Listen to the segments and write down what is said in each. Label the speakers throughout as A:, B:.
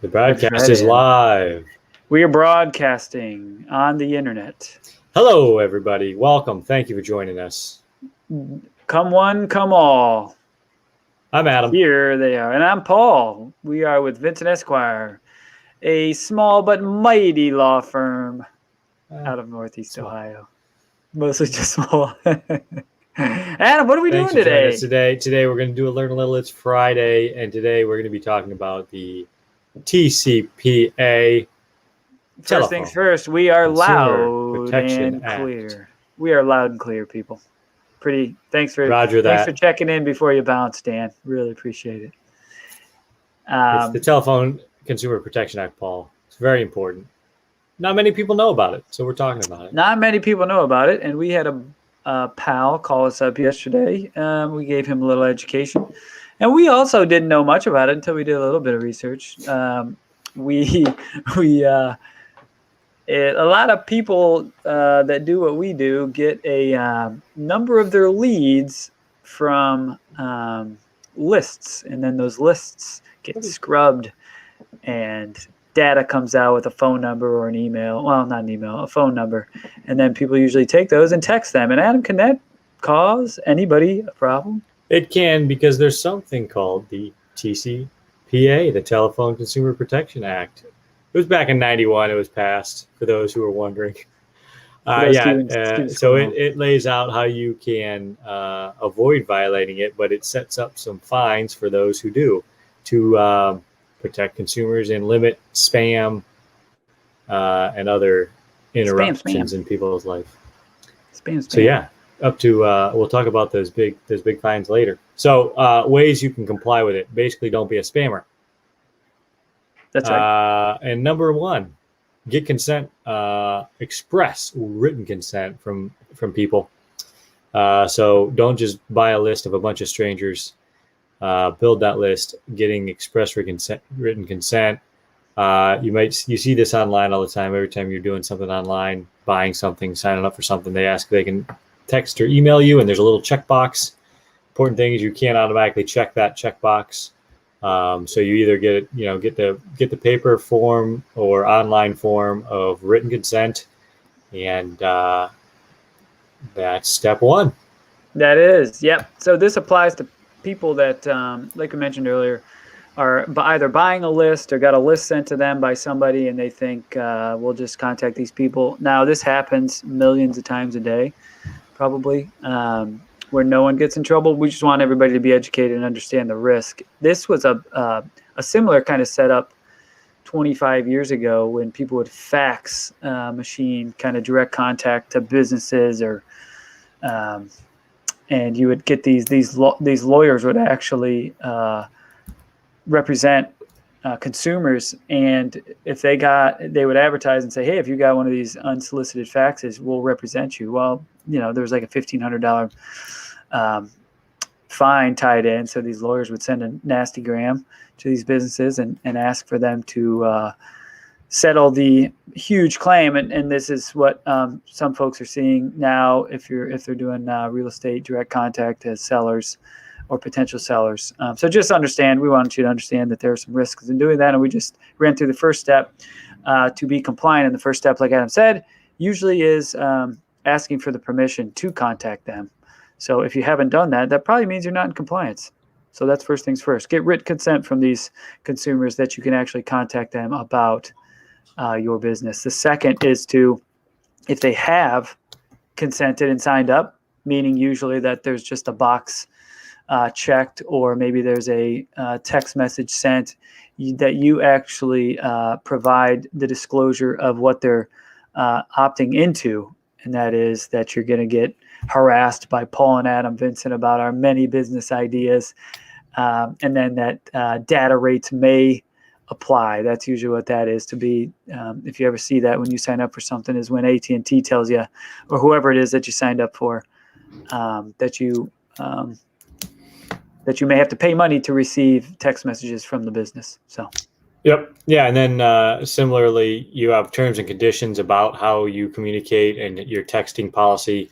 A: The broadcast is live.
B: We are broadcasting on the internet.
A: Hello, everybody. Welcome. Thank you for joining us.
B: Come one, come all.
A: I'm Adam.
B: Here they are. And I'm Paul. We are with Vincent Esquire, a small but mighty law firm out of Northeast Ohio. Mostly just small. Adam, what are we doing today?
A: Today we're going to do a Learn a Little. It's Friday, and today we're going to be talking about the TCPA.
B: First things first, we are loud and clear. We are loud and clear, people. Thanks for checking in before you bounce, Dan. Really appreciate it.
A: It's the Telephone Consumer Protection Act, Paul. It's very important. Not many people know about it, so we're talking about it.
B: Not many people know about it, and we had a pal call us up yesterday. We gave him a little education, and we also didn't know much about it until we did a little bit of research. A lot of people that do what we do get a number of their leads from lists, and then those lists get scrubbed, and data comes out with a phone number or an email. Well, not an email, a phone number. And then people usually take those and text them. And Adam, can that cause anybody a problem?
A: It can, because there's something called the TCPA, the Telephone Consumer Protection Act. It was back in 91. It was passed, for those who are wondering. So it lays out how you can avoid violating it, but it sets up some fines for those who do to protect consumers and limit spam and other interruptions in people's life.
B: Spam.
A: So yeah, up to we'll talk about those big fines later. So ways you can comply with it. Basically, don't be a spammer.
B: That's right.
A: And number one, get consent, express written consent from people. So don't just buy a list of a bunch of strangers. Build that list, getting express written consent. You see this online all the time. Every time you're doing something online, buying something, signing up for something, they ask if they can text or email you, and there's a little checkbox. Important thing is you can't automatically check that checkbox. So you either get the paper form or online form of written consent, and that's step one.
B: That is, yep. So this applies to people that, like we mentioned earlier, are either buying a list or got a list sent to them by somebody, and they think we'll just contact these people. Now, this happens millions of times a day, probably, where no one gets in trouble. We just want everybody to be educated and understand the risk. This was a similar kind of setup 25 years ago when people would fax machine kind of direct contact to businesses, or and you would get these lawyers would actually represent consumers, and if they would advertise and say, hey, if you got one of these unsolicited faxes, we'll represent you. Well, there's like a $1,500 fine tied in, so these lawyers would send a nasty gram to these businesses and ask for them to settle the huge claim, and this is what some folks are seeing now if they're doing real estate direct contact as sellers or potential sellers. So just we want you to understand that there are some risks in doing that, and we just ran through the first step to be compliant. And the first step, like Adam said, usually is asking for the permission to contact them. So if you haven't done that, that probably means you're not in compliance. So that's first things first. Get written consent from these consumers that you can actually contact them about your business. The second is if they have consented and signed up, meaning usually that there's just a box checked, or maybe there's a text message sent, that you actually provide the disclosure of what they're opting into, and that is that you're going to get harassed by Paul and Adam Vincent about our many business ideas, and then that data rates may apply. That's usually what that is. To be, if you ever see that when you sign up for something, is when AT&T tells you, or whoever it is that you signed up for, that you may have to pay money to receive text messages from the business. So.
A: Yep. Yeah. And then similarly, you have terms and conditions about how you communicate and your texting policy.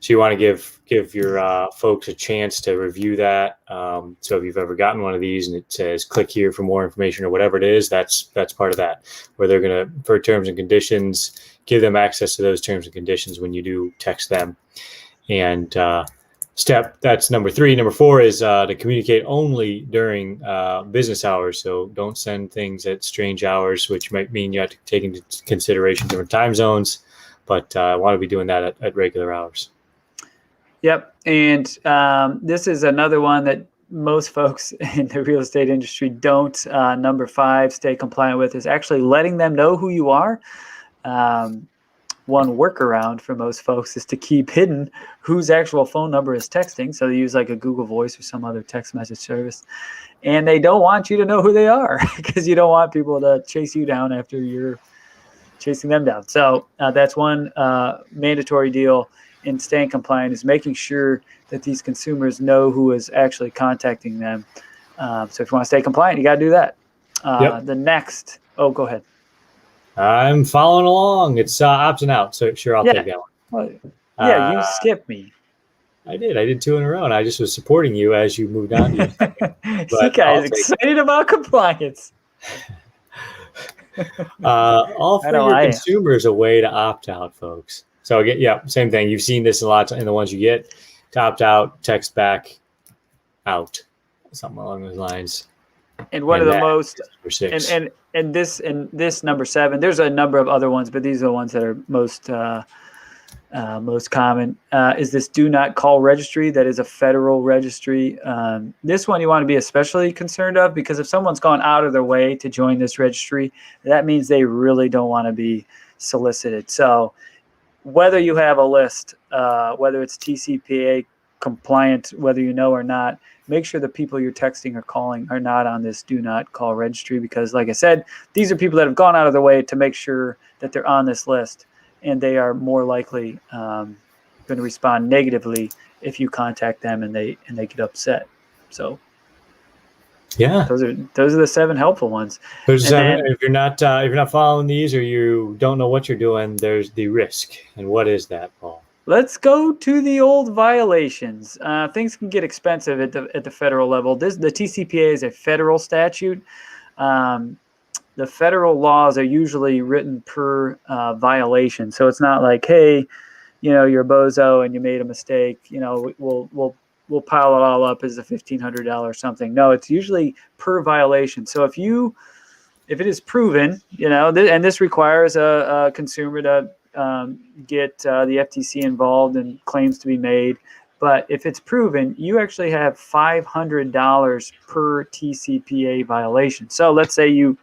A: So you want to give your folks a chance to review that. So if you've ever gotten one of these and it says click here for more information or whatever it is, that's part of that, where they're going to, for terms and conditions, give them access to those terms and conditions when you do text them. And that's number 3. Number 4 is to communicate only during business hours. So don't send things at strange hours, which might mean you have to take into consideration different time zones, but I want to be doing that at regular hours.
B: Yep. And this is another one that most folks in the real estate industry don't. Number 5, stay compliant with, is actually letting them know who you are. One workaround for most folks is to keep hidden whose actual phone number is texting. So they use like a Google Voice or some other text message service. And they don't want you to know who they are because you don't want people to chase you down after you're chasing them down. So that's one mandatory deal in staying compliant, is making sure that these consumers know who is actually contacting them. So if you want to stay compliant, you got to do that. The next, go ahead.
A: I'm following along. It's opting out, so sure, I'll take that one.
B: Well, you skipped me.
A: I did 2 in a row, and I just was supporting you as you moved on to your second.
B: See, guys, excited about compliance.
A: Offer your consumers a way to opt out, folks. So again, same thing. You've seen this a lot in the ones you get. To opt out, text back, out, something along those lines.
B: And one of the most, and this number 7, there's a number of other ones, but these are the ones that are most common, is this do not call registry. That is a federal registry. This one you want to be especially concerned of, because if someone's gone out of their way to join this registry, that means they really don't want to be solicited. So whether you have a list, whether it's TCPA compliant, whether you know or not, make sure the people you're texting or calling are not on this do not call registry, because like I said, these are people that have gone out of their way to make sure that they're on this list, and they are more likely going to respond negatively if you contact them and they get upset. So
A: yeah,
B: those are the 7 helpful ones.
A: If you're not following these, or you don't know what you're doing, there's the risk. And what is that, Paul?
B: Let's go to the old violations. Things can get expensive at the federal level. The TCPA is a federal statute. The federal laws are usually written per violation, so it's not like, hey, you're a bozo and you made a mistake. We'll pile it all up as a $1,500 something. No, it's usually per violation. So if it is proven, and this requires a consumer to get the FTC involved and claims to be made. But if it's proven, you actually have $500 per TCPA violation. So let's say you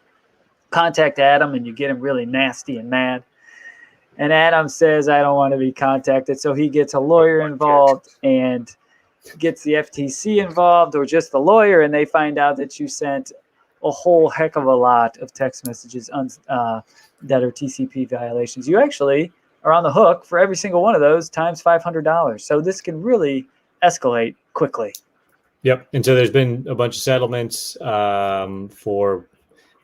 B: contact Adam and you get him really nasty and mad. And Adam says, I don't want to be contacted. So he gets a lawyer involved and gets the FTC involved, or just the lawyer, and they find out that you sent a whole heck of a lot of text messages that are TCP violations. You actually are on the hook for every single one of those times $500. So this can really escalate quickly.
A: Yep. And so there's been a bunch of settlements for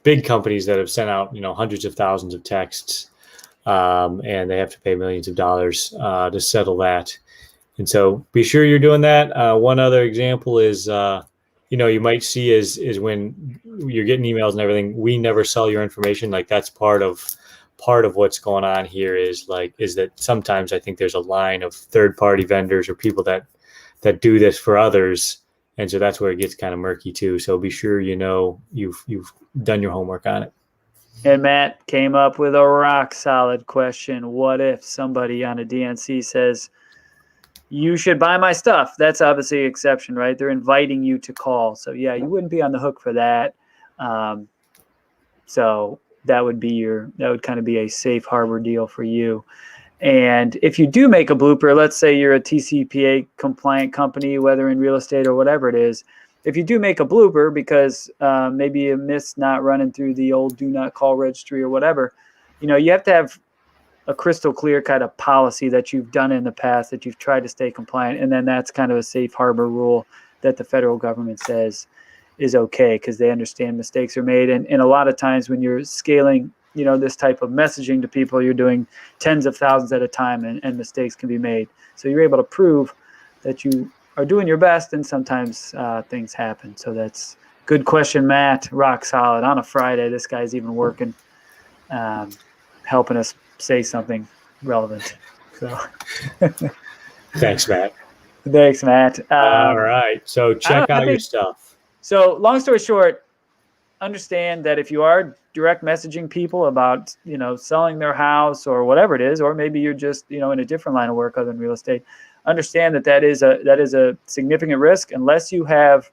A: big companies that have sent out, hundreds of thousands of texts, and they have to pay millions of dollars to settle that. And so be sure you're doing that. One other example is, you might see is when you're getting emails and everything, we never sell your information. Like that's part of what's going on here is that sometimes I think there's a line of third-party vendors or people that do this for others. And so that's where it gets kind of murky too. So be sure you've done your homework on it.
B: And Matt came up with a rock solid question. What if somebody on a DNC says, you should buy my stuff? That's obviously an exception, right? They're inviting you to call. So yeah, you wouldn't be on the hook for that. So that would kind of be a safe harbor deal for you. And if you do make a blooper, let's say you're a TCPA compliant company, whether in real estate or whatever it is, if you do make a blooper because maybe you missed not running through the old do not call registry or whatever, you have to have a crystal clear kind of policy that you've done in the past, that you've tried to stay compliant. And then that's kind of a safe harbor rule that the federal government says is okay, because they understand mistakes are made. And a lot of times when you're scaling this type of messaging to people, you're doing tens of thousands at a time, and mistakes can be made. So you're able to prove that you are doing your best, and sometimes things happen. So that's good question, Matt. Rock solid on a Friday. This guy's even working, helping us say something relevant. So
A: Thanks, Matt.
B: Thanks, Matt.
A: All right. So check out your stuff.
B: So long story short, understand that if you are direct messaging people about, selling their house or whatever it is, or maybe you're just, in a different line of work other than real estate, understand that is a significant risk unless you have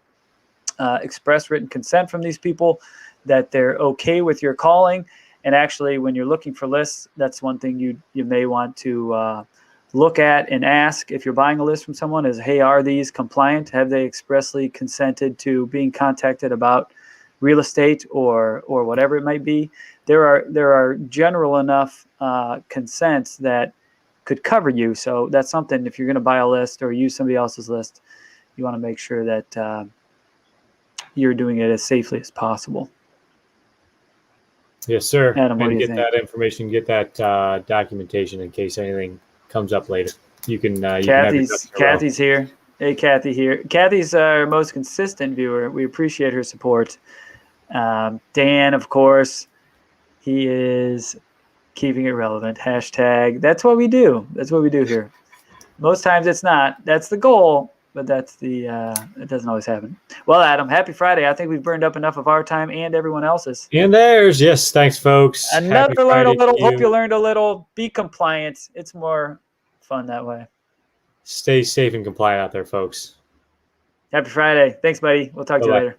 B: express written consent from these people that they're okay with your calling. And actually, when you're looking for lists, that's one thing you may want to look at and ask if you're buying a list from someone is, hey, are these compliant? Have they expressly consented to being contacted about real estate or whatever it might be? There are general enough consents that could cover you. So that's something, if you're going to buy a list or use somebody else's list, you want to make sure that you're doing it as safely as possible.
A: Yes, sir.
B: Adam, what do you
A: get
B: think?
A: That information, get that documentation in case anything comes up later. You can.
B: Kathy's here. Hey, Kathy here. Kathy's our most consistent viewer. We appreciate her support. Dan, of course, he is keeping it relevant. Hashtag. That's what we do. That's what we do here. Most times it's not. That's the goal, but that's it doesn't always happen. Well, Adam, happy Friday. I think we've burned up enough of our time and everyone else's.
A: And theirs. Yes. Thanks, folks.
B: Enough to learn a little. Hope you learned a little. Be compliant. It's more fun that way.
A: Stay safe and compliant out there, folks.
B: Happy Friday. Thanks, buddy. We'll talk to you later.